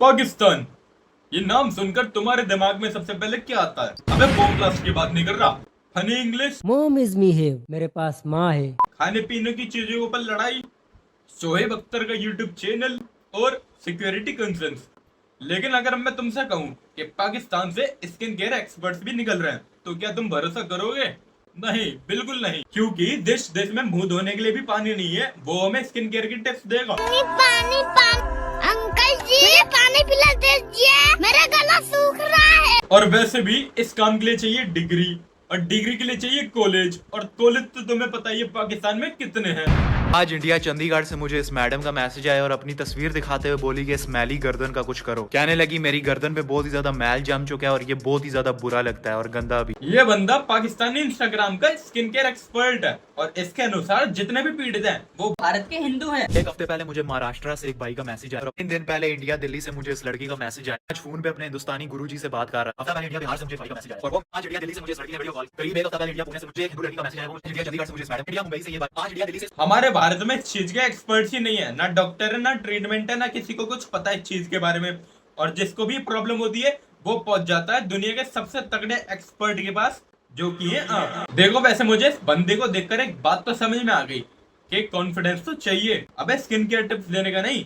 पाकिस्तान, ये नाम सुनकर तुम्हारे दिमाग में सबसे पहले क्या आता है? अबे बॉम्ब ब्लास्ट की बात नहीं कर रहा। फनी इंग्लिश, मोम इज मी है, मेरे पास माँ है। खाने पीने की चीजों पर लड़ाई, शोएब अख्तर का यूट्यूब चैनल और सिक्योरिटी कंसर्न्स। लेकिन अगर मैं तुमसे कहूं कि पाकिस्तान से स्किन केयर एक्सपर्ट्स भी निकल रहे हैं, तो क्या तुम भरोसा करोगे? नहीं, बिल्कुल नहीं, क्योंकि देश देश में मुंह धोने के लिए भी पानी नहीं है, वो हमें स्किन केयर की टिप्स देगा। पानी पानी अंकल जी, मुझे पानी पिला दीजिए, मेरा गला सूख रहा है। और वैसे भी इस काम के लिए चाहिए डिग्री, और डिग्री के लिए चाहिए कॉलेज, और कॉलेज तो तुम्हें पता ही है पाकिस्तान में कितने हैं। आज इंडिया चंडीगढ़ से मुझे इस मैडम का मैसेज आया और अपनी तस्वीर दिखाते हुए बोली कि इस मैली गर्दन का कुछ करो। कहने लगी मेरी गर्दन पे बहुत ही ज्यादा मैल जम चुका है और ये बहुत ही ज्यादा बुरा लगता है और गंदा भी। ये बंदा पाकिस्तानी इंस्टाग्राम का स्किन केयर एक्सपर्ट है, और इसके अनुसार जितने भी पीड़ित हैं वो भारत के हिंदू हैं। एक हफ्ते पहले मुझे महाराष्ट्र से एक भाई का मैसेज आया, 3 दिन पहले इंडिया दिल्ली से मुझे इस लड़की का मैसेज आया। आज फोन पे अपने हिंदुस्तानी गुरुजी से बात कर रहा। हफ्ता पहले इंडिया बिहार से मुझे भाई का मैसेज आया, और वो आज इंडिया दिल्ली से मुझे इस लड़की ने वीडियो कॉल। करीब एक हफ्ता पहले इंडिया पुणे से मुझे एक हिंदू लड़की का मैसेज आया, वो इंडिया चंडीगढ़ से मुझे इस मैडम, इंडिया मुंबई से ये बात। आज इंडिया दिल्ली से। हमारे भारत में इस चीज के एक्सपर्ट्स ही नहीं है, ना डॉक्टर है, ना ट्रीटमेंट है, ना किसी को कुछ पता है इस चीज के बारे में। और जिसको भी प्रॉब्लम होती है वो पहुंच जाता है दुनिया के सबसे तगड़े एक्सपर्ट के पास, जो कि है आप। देखो, वैसे मुझे इस बंदे को देखकर एक बात तो समझ में आ गई कि कॉन्फिडेंस तो चाहिए, अबे स्किन केयर टिप्स देने का नहीं,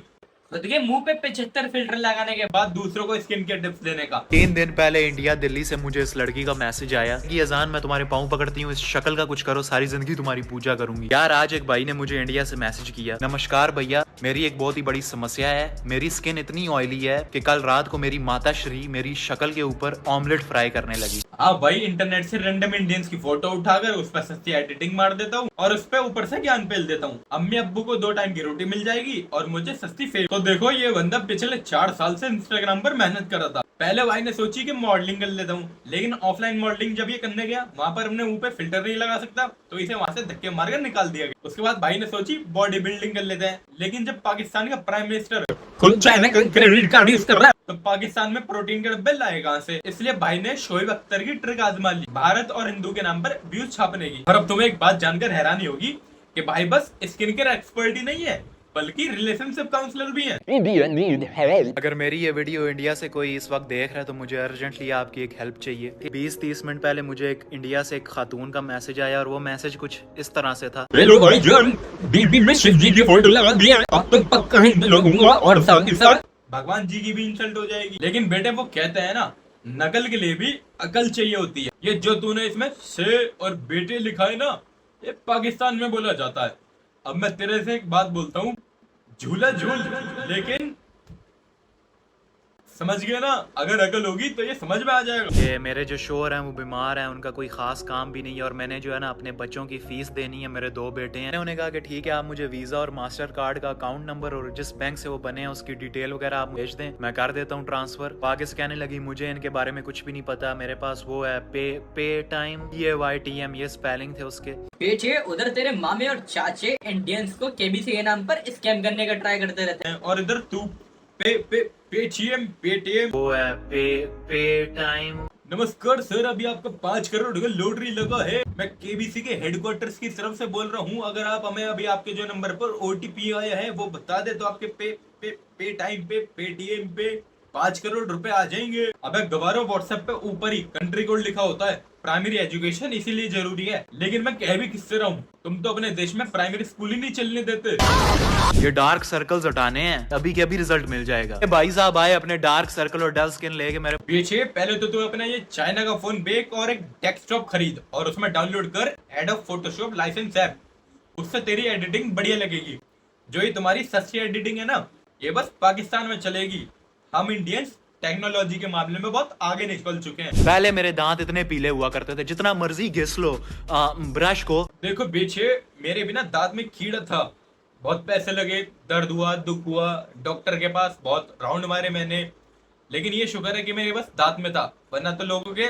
खुद के मुंह पे 75 फिल्टर लगाने के बाद दूसरों को स्किन केयर टिप्स देने का। 3 दिन पहले इंडिया दिल्ली से मुझे इस लड़की का मैसेज आया कि अजान मैं तुम्हारे पाँव पकड़ती हूँ, इस शक्ल का कुछ करो, सारी जिंदगी तुम्हारी पूजा करूंगी। यार आज एक भाई ने मुझे इंडिया से मैसेज किया, नमस्कार भैया, मेरी एक बहुत ही बड़ी समस्या है। मेरी स्किन इतनी ऑयली है कि कल रात को मेरी माता श्री मेरी शक्ल के ऊपर ऑमलेट फ्राई करने लगी। हाँ भाई, इंटरनेट से रैंडम इंडियंस की फोटो उठाकर उस पर सस्ती एडिटिंग मार देता हूँ और उस पर ऊपर से ज्ञान पेल देता हूँ। अम्मी अब्बू को 2 टाइम की रोटी मिल जाएगी और मुझे सस्ती फेस। तो देखो, ये बंदा पिछले 4 साल से इंस्टाग्राम पर मेहनत कर रहा था। पहले भाई ने सोची कि मॉडलिंग कर लेता हूँ, लेकिन ऑफलाइन मॉडलिंग जब ये करने गया, वहाँ पर अपने मुंह पे फिल्टर नहीं लगा सकता, तो इसे वहाँ से धक्के मारकर निकाल दिया गया। उसके बाद भाई ने सोची बॉडी बिल्डिंग कर लेते हैं, लेकिन जब पाकिस्तान का प्राइम मिनिस्टर खुद चाइना का क्रेडिट कार्ड यूज कर रहा है, तो पाकिस्तान में प्रोटीन के डब्बे लाए कहाँ से? इसलिए भाई ने शोएब अख्तर की ट्रिक आजमा ली, भारत और हिंदू के नाम पर व्यूज छापने की। और अब तुम्हें एक बात जानकर हैरानी होगी कि भाई बस स्किन केयर एक्सपर्ट ही नहीं है, बल्कि रिलेशनशिप काउंसलर भी हैं। अगर मेरी ये वीडियो इंडिया से कोई इस वक्त देख रहा है तो मुझे अर्जेंटली आपकी एक हेल्प चाहिए। 20-30 मिनट पहले मुझे एक इंडिया से एक खातून का मैसेज आया और वो मैसेज कुछ इस तरह से था। हेलो भाईजान, बीबी में शिव जी की फोटो लगा दिया है, अब तो पक्का ही मिलूंगा और साथ ही साथ भगवान जी की भी इंसल्ट हो जाएगी। लेकिन बेटे, वो कहते हैं ना, नकल के लिए भी अकल चाहिए होती है। ये जो तूने इसमें से और बेटे लिखा है ना, ये पाकिस्तान में बोला जाता है। अब मैं तेरे से एक बात बोलता हूँ, झूला झूल, लेकिन समझ गया ना? अगर अकल होगी तो ये समझ में आ जाएगा। ये मेरे जो शोहर हैं वो बीमार हैं, उनका कोई खास काम भी नहीं है और मैंने जो है ना अपने बच्चों की फीस देनी है। मेरे 2 बेटे हैं। उन्होंने कहा कि ठीक है, आप मुझे वीजा और मास्टर कार्ड का अकाउंट नंबर और जिस बैंक से वो बने हैं उसकी डिटेल वगैरह आप भेज दें, मैं कर देता हूँ ट्रांसफर। आगे से कहने लगी मुझे इनके बारे में कुछ भी नहीं पता, मेरे पास वो है पे टाइम, PAYTM, ये स्पेलिंग थे उसके। पीछे उधर तेरे मामे और चाचे इंडियंस को KBC के नाम पर स्कैम करने का ट्राई करते रहते हैं, और इधर तू पेटीएम वो है पे टाइम। नमस्कार सर, अभी आपका 5 करोड़ का लॉटरी लगा है। मैं KBC के हेडक्वार्टर्स की तरफ से बोल रहा हूँ। अगर आप हमें अभी आपके जो नंबर पर OTP आया है वो बता दे, तो आपके पे टाइम पे पेटीएम पे 5 करोड़ रुपए आ जाएंगे। अबे गवारो, व्हाट्सएप पे ऊपर ही कंट्री कोड लिखा होता है। प्राइमरी एजुकेशन इसीलिए जरूरी है, लेकिन मैं कह भी किससे रहा हूँ, तुम तो अपने देश में प्राइमरी स्कूल ही नहीं चलने देते। ये डार्क सर्कल्स हटाने हैं, अभी के अभी रिजल्ट मिल जाएगा। भाई साहब आए अपने डार्क सर्कल और डल स्किन लेके मेरे पीछे। पहले तो तू अपना ये चाइना का फोन बेच और एक डेस्कटॉप खरीद और उसमें डाउनलोड कर एडोब फोटोशॉप लाइसेंस ऐप। उससे तेरी एडिटिंग बढ़िया लगेगी। जो ये तुम्हारी सस्ती एडिटिंग है ना, ये बस पाकिस्तान में चलेगी। हम इंडियंस टेक्नोलॉजी के मामले में बहुत आगे निकल चुके हैं। पहले मेरे दांत इतने पीले हुआ करते थे, जितना मर्जी घिस लो ब्रश को। देखो पीछे, मेरे बिना दांत में कीड़ा था, बहुत पैसे लगे, दर्द हुआ, दुख हुआ, डॉक्टर के पास बहुत राउंड मारे मैंने, लेकिन ये शुक्र है कि मेरे बस दांत में था, वरना तो लोगों के,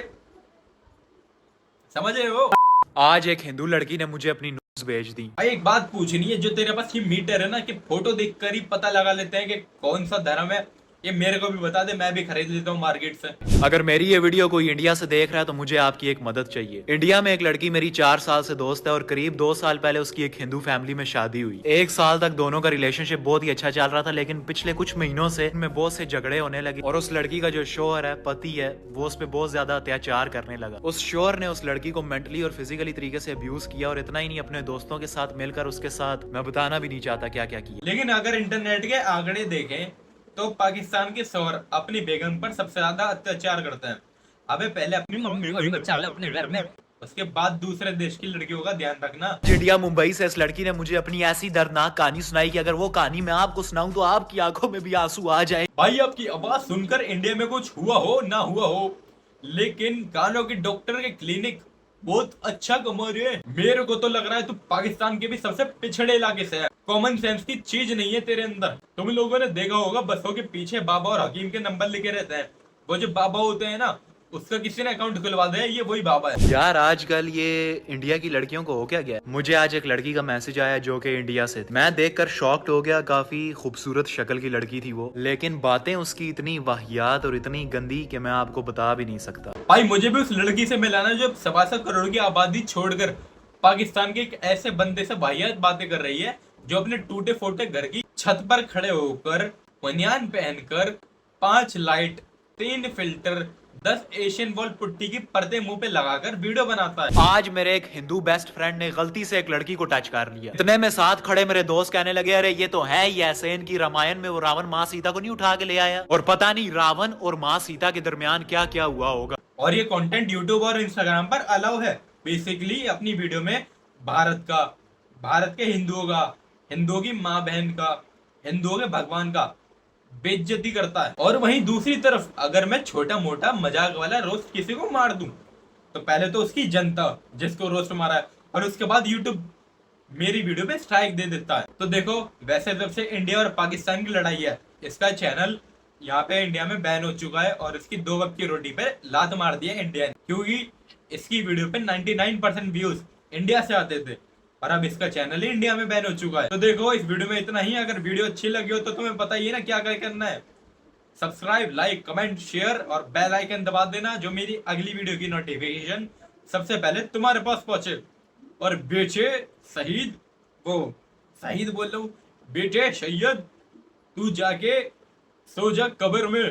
समझ रहे हो? आज एक हिंदू लड़की ने मुझे अपनी न्यूज़ भेज दी। भाई एक बात पूछनी है, जो तेरे पास ये मीटर है ना, कि फोटो देखकर ही पता लगा लेते हैं कि कौन सा धर्म है ये मेरे को भी बता दे, मैं भी खरीद लेता हूँ मार्केट से। अगर मेरी ये वीडियो कोई इंडिया से देख रहा है तो मुझे आपकी एक मदद चाहिए। इंडिया में एक लड़की मेरी 4 साल से दोस्त है और करीब 2 साल पहले उसकी एक हिंदू फैमिली में शादी हुई। 1 साल तक दोनों का रिलेशनशिप बहुत ही अच्छा चल रहा था, लेकिन पिछले कुछ महीनों से इनमें बहुत से झगड़े होने लगे और उस लड़की का जो शोहर है, पति है, वो उस पर बहुत ज्यादा अत्याचार करने लगा। उस शोहर ने उस लड़की को मेंटली और फिजिकली तरीके से अब्यूज किया और इतना ही नहीं, अपने दोस्तों के साथ मिलकर उसके साथ, मैं बताना भी नहीं चाहता क्या क्या किया। लेकिन अगर इंटरनेट के आंकड़े देखें तो पाकिस्तान के शौहर अपनी बेगम पर सबसे ज्यादा अत्याचार करते हैं। अबे पहले अपनी मम्मी को बचा अपने घर में, उसके बाद दूसरे देश की लड़कियों का ध्यान रखना। इंडिया मुंबई से इस लड़की ने मुझे अपनी ऐसी दर्दनाक कहानी सुनाई कि अगर वो कहानी मैं आपको सुनाऊं तो आपकी आंखों में भी आंसू आ जाए। भाई आपकी आवाज सुनकर इंडिया में कुछ हुआ हो ना हुआ हो, लेकिन कानों की डॉक्टर के क्लिनिक बहुत अच्छा कमा रहे हैं। मेरे को तो लग रहा है तू पाकिस्तान के भी सबसे पिछड़े इलाके से है। कॉमन सेंस की चीज नहीं है तेरे अंदर। तुम लोगों ने देखा होगा बसों के पीछे बाबा और हकीम के नंबर लिखे रहते हैं। वो जो बाबा होते हैं ना, उसका किसी ने अकाउंट खुलवा दिया, ये वही बाबा है। यार आजकल ये इंडिया की लड़कियों को हो क्या गया। मुझे आज एक लड़की का मैसेज आया जो कि इंडिया से थी। मैं देखकर शॉक्ड हो गया। काफी खूबसूरत शक्ल की लड़की थी वो, लेकिन बातें उसकी इतनी वाहियात और इतनी गंदी कि मैं आपको बता भी नहीं सकता। भाई मुझे भी उस लड़की से मिलाना जो 7.25 करोड़ की आबादी छोड़कर पाकिस्तान के एक ऐसे बंदे से वाहियात बातें कर रही है जो अपने टूटे फूटे घर की छत पर खड़े होकर बनियान पहनकर 5 light, 3 filter, 10 Asian wall putty की पर्दे मुंह पे लगाकर वीडियो बनाता है। आज मेरे एक हिंदू बेस्ट फ्रेंड ने गलती से एक लड़की को टच कर लिया। इतने में साथ खड़े मेरे दोस्त कहने लगे, अरे ये तो है ही ऐसे, इनकी रामायण में वो रावण माँ सीता को नहीं उठा के ले आया। और पता नहीं रावण और माँ सीता के दरमियान क्या क्या हुआ होगा। और ये कंटेंट यूट्यूब और इंस्टाग्राम पर अलाउ है। बेसिकली अपनी वीडियो में भारत का, भारत के हिंदुओं का, हिंदुओं की माँ बहन का, हिंदुओं के भगवान का बेइज्जती करता है। और वहीं दूसरी तरफ अगर मैं छोटा मोटा मजाक वाला रोस्ट किसी को मार दूं तो पहले तो उसकी जनता जिसको रोस्ट मारा है और उसके बाद यूट्यूब मेरी वीडियो पे स्ट्राइक दे देता है। तो देखो, वैसे जब से इंडिया और पाकिस्तान की लड़ाई है, इसका चैनल यहाँ पे इंडिया में बैन हो चुका है और इसकी 2 वक्त की रोटी पे लात मार दिया इंडिया ने, क्योंकि इसकी वीडियो पे 99% व्यूज इंडिया से आते थे और अब इसका चैनल ही इंडिया में बैन हो चुका है। तो देखो, इस वीडियो में इतना ही। अगर वीडियो अच्छी लगी हो तो तुम्हें पता ही है ना क्या करना है। सब्सक्राइब, लाइक, कमेंट, शेयर और बेल आइकन दबा देना, जो मेरी अगली वीडियो की नोटिफिकेशन सबसे पहले तुम्हारे पास पहुंचे। और बेटे शहीद, वो शहीद बोल रहा हूँ, बेटे सैयद, तू जाके सो जा कब्र में।